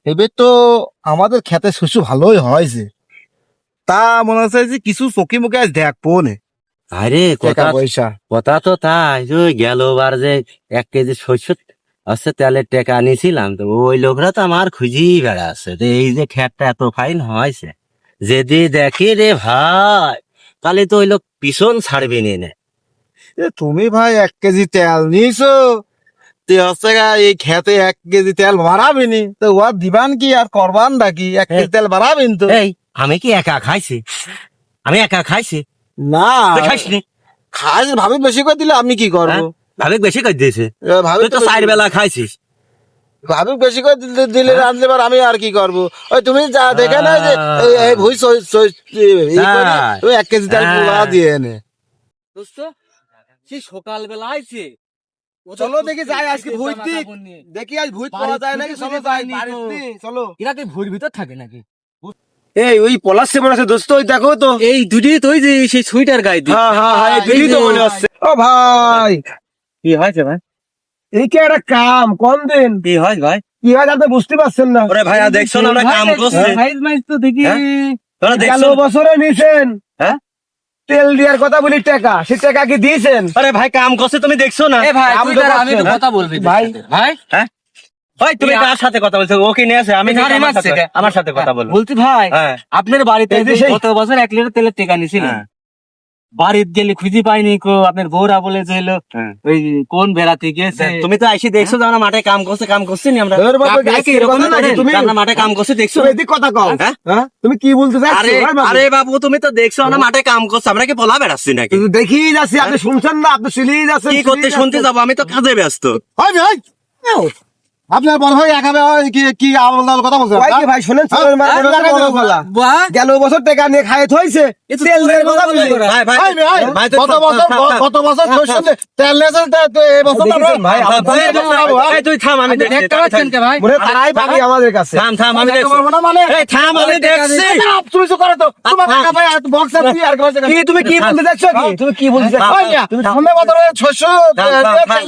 এবার তো আমাদের খেতে শস্য ভালোই হয়েছে, তা মনে হচ্ছে যে কিছু চোখে মুখে আজ দেখবো নে আরে টাকা কথা পয়সা। কথা তো তাই, ওই গেলবার যে 1 কেজি শস্য আছে তেলের টাকা নিয়েছিলাম, তো ওই লোকরা তো আমার খুঁজেই বেড়াচ্ছে যে এই যে খেতটা এত ফাইন হয়েছে, যদি দেখি রে ভাই তাহলে তো ওই লোক পিছন ছাড়বি নে। তুমি ভাই 1 কেজি তেল নিয়েছো, তে হচ্ছে গা এই খেতে 1 কেজি তেল বাড়াবিনি তো ওর দিবান কি আর করবান নাকি? 1 কেজি তেল বাড়াবিন তো। এই আমি কি একা খাইছি? আমি একা খাইছি? না তুই খাইসনি? খাই ভাবি বেশি করে দিলে আমি কি করবো? ভাবে বেশি করে দিয়েছে, ভাবি তুই তো 4 বেলা খাইছিস। ভাবি বেশি করে দিলে রাঁধলে এবার আমি আর কি করবো? ওই তুমি যা দেখে না যে এই ভুই তুমি 1 কেজি তেল পুরা দিয়ে এনে। দোস্ত সেই সকালবেলা আইছে, চলো দেখি যাই আজকে ভুই দিক, দেখি আজ ভুই পাওয়া যায় নাকি। চলো যাই চলো। এরা কি ভুঁড়ির ভিতর থাকে নাকি? এই ওই পলাশ মনে আছে দোস্ত, ওই দেখো তো। এই দুটি তো ওই যে সেই সুইটার গায়ে দুই। হ্যাঁ হ্যাঁ হ্যাঁ, এই দুই তো মনে হচ্ছে। ও ভাই, কি হয়েছে ভাই? এই কি একটা কাম কোন দিন কি হয় ভাই? কি হয় আপনি বুঝতে পারছেন না? ওরে ভাইয়া দেখছো না আমরা কাম করছি? তো দেখি তোরা গেল দেখছো? বছরে নিছেন হ্যাঁ? তেল দেওয়ার কথা বলি, টাকা সে টাকা কি দিয়েছেন? আরে ভাই কাম করছে তুমি দেখছো না? আমি তো কথা বলবি ভাই। ভাই হ্যাঁ ভাই তুমি কার সাথে কথা বলছো? ও কি নিয়ে আছে? আমি আমার সাথে কথা বলবো। বলছি ভাই, হ্যাঁ আপনার বাড়িতে এই যে সেই- গত বছর 1 লিটার তেলের টাকা নিয়েছিলেন, হ্যাঁ। বাড়িতে গেলে খুঁজে পাইনি কো, আপনার বউরা বলে যে হলো হ্যাঁ। ওই কোন বেড়াতে গেছে। তুমি তো আইসি দেখছো যে আমরা মাঠে কাম করছি নি আমরা? ধর বাবা, আপনারা কি আজকের এরকম কথা নাকি করেন? তুমি? আমরা মাঠে কাম করছি দেখছো? তুমি এদিক কথা কও। হ্যাঁ? হ্যাঁ? তুমি কি বলতে চাচ্ছো? আরে ভাই বাবু, আরে বাবু তুমি তো দেখছো আমরা মাঠে কাম করছি, আমরা কি বলা বেড়াচ্ছি নাকি? কিন্তু দেখিয়ে যাচ্ছি, আপনি শুনছেন না? আপনি শুনেই যাচ্ছেন। কি করতে শুনতে যাবো? আমি তো কাজে ব্যস্ত। ভাই ভাই, আপনার বড় ভাই একাবে কি আমল কথা বলছেন? ভাই শুনেন, গেল বছর টাকা নিয়ে খায় থইছে, তেল দিয়ে কথা বলি। ভাই ভাই ভাই ভাই, ভাই, তো গত থাম, বছর থাম, থাম, গত বছর শস্য তেল নিয়েছেন, তো এই বছর তো দেখেছেন ভাই, আমরা- ভাই, ভাই, এই তুই থাম আমি দেখছি। দেখতে পাচ্ছেন কে ভাই? মনে হয় তারাই পাবি আমাদের কাছে। থাম আমি দেখছি। মানে এই থাম আমি দেখছি। তুমি তো করো তো, তোমার টাকা ভাই আর বক্স আর কি আর করছে? কি তুমি কি বলতে যাচ্ছ? কি তুমি কি বলতে যাচ্ছ? ওই না, তুমি সামনে বছরে শস্য তেল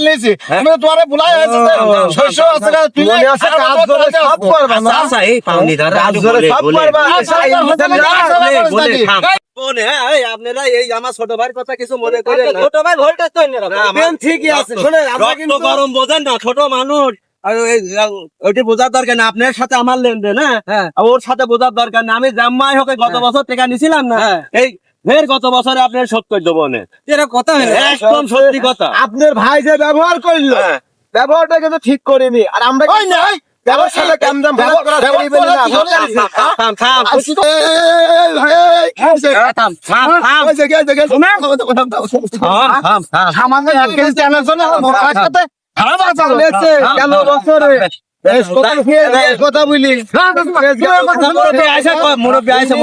নিয়েছি, আমি তো তোমারে বুলাই আছে যে শস্য আছে না, তুই মনে আছে কাজ করে সব করবা না। আচ্ছা এই পাউনি দাদা কাজ করে সব করবা। আচ্ছা, এই হোটেলে বলে থাম। বলে হ্যাঁ এই আপনারা এই আমার ছোট ভাইয়ের কথা কিছু মনে করেন না। ছোট ভাই ভোল্টেজ তো নিয়ে রাখো। না, আমার ঠিকই আছে। শোনেন, আমরা রক্ত কিন্তু গরম বোঝেন না, ছোট মানুষ। আর ওইটি বোঝার দরকার না, আপনার সাথে আমার লেনদেন। হ্যাঁ আর ওর সাথে বোঝার দরকার না। আমি জাম্মাই হোক গত বছর টাকা নিছিলাম না, এই ফের গত বছরে আপনার শোধ করে দেবো না। এরা কথা হলো একদম সত্যি কথা। আপনার ভাই যে ব্যবহার করলো, হ্যাঁ। ব্যবহারটা কিন্তু ঠিক করিনি। আর আমরা ব্যবহার সাথে কেমন ব্যবহার করা যাবে না। থাম থাম থাম থাম থাম থাম। সামান্য 1 কেজি তেলের জন্য আমার বড় ভাইয়ের সাথে খারাপ আচরণ হয়েছে গেল বছরে। কথা বলি মুরব্বী আইসে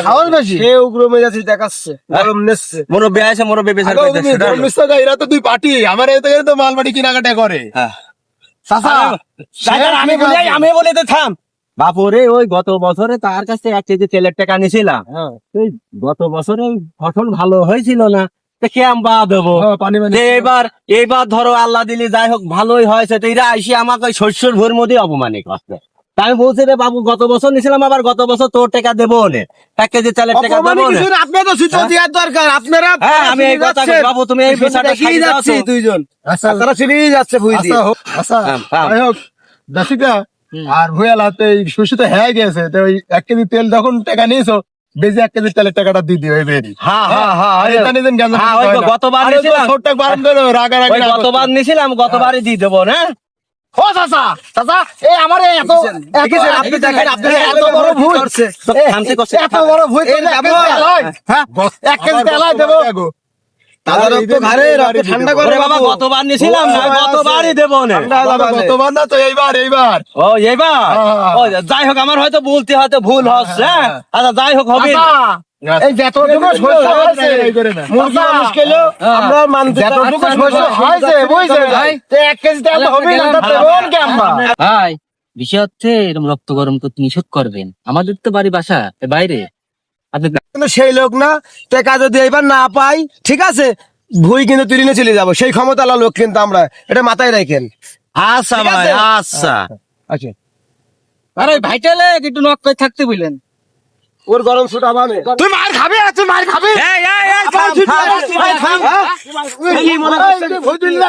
সাহস বেশি, সে উগ্র মেজাজি দেখাচ্ছে, গরম নিচ্ছে। মুরব্বী বিচার আগেও করতেছে। তুমি ধর্মিষ্ঠ গা, এরা তো দুই পার্টি, আমার এদের তো মালবাড়ি কেনাকাটা করে। চাচা, আমি বলি তো থাম। বাপুরে ওই গত বছরে তার কাছে 1 কেজি তেলের টাকা নিয়েছিলাম। এই গত বছরে ফসল ভালো হয়েছিল না, তো কেম বা দেবো? পানি মানে এইবার ধরো আল্লাহ দিলি যাই হোক ভালোই হয়েছে, তো এরা আইসি আমাকে ওই শস্যর ভোর মধ্যে অপমানিত করছে। তাই আমি বলছি রে বাবু গত বছর নিয়েছিলাম, আবার গত বছর তোর টাকা দেবো না, 1 কেজি তেলের টাকা দেবো না। আপনার তো সুযোগ দেওয়ার দরকার। আপনারা হ্যাঁ আমি এই কথা কই, বাবু তুমি এই বিষয়টা দেখিয়ে খাইয়ে যাচ্ছে যাচ্ছ। দুইজন, তারা চিনিয়ে যাচ্ছে ভুই দিয়ে। দাসিকা আর ভুয়ালাতে এই শস্যতে হয়ে গেছে, তো ওই 1 কেজি তেল যখন টাকা নিয়েছো, বেশি 1 কেজি তেলের টাকাটা দিয়ে দিও। হ্যাঁ হ্যাঁ হ্যাঁ এটা নিতেন কেন? হ্যাঁ, ওই গতবার নিয়েছিলাম। ছোটটা বারণ করো, রাগারাগি ওই না করতে। গতবার নিয়েছিলাম, গতবারই দিয়ে দেবো না। ও চাচা, চাচা, এই আমার এত আপনি দেখেন, আপনি এত বড় ভুল করছে, থামতে করছে। এত বড় ভুল করলে 1 কেজি তেল হয় দেবো। তাদের রক্ত ঘাড়ে, রক্ত ঠান্ডা করে ওরে বাবা গতবার নিয়েছিলাম না, গতবারই দেবো না। গতবার না তো এইবার। ও এইবার ও যাই হোক, আমার হয়তো বলতে হয়তো ভুল হচ্ছে। আচ্ছা যাই হোক হবে। এই যতটুকু শস্য হয়েছে, মুরগি মানুষ খেলো, আমরা মানতে যতটুকু শস্য হয়েছে, বুঝছেন ভাই, 1 কেজি তেল হবে না, তা দেবন কি আমরা? ভাই বিষয় হচ্ছে এরকম রক্ত গরম করতে নিষেধ করবেন, আমাদের তো বাড়ি বাসা বাইরে। আপনি কিন্তু সেই লোক না, টাকা যদি এবার না পাই, ঠিক আছে, ভুই কিন্তু তুলে নিয়ে চলে যাবো, সেই ক্ষমতা লোক কিন্তু আমরা, এটা মাথায় রাখেন। আচ্ছা ঠিক ভাই আছে? আচ্ছা। আচ্ছা। আরে ভাইটালে একটু নক করে থাকতে বললেন। ওর গরম সুটা মানে তুই মার খাবি তুই মার খাবি এই, এই, এই, থাম, থাম, থাম। কি মনে করছিস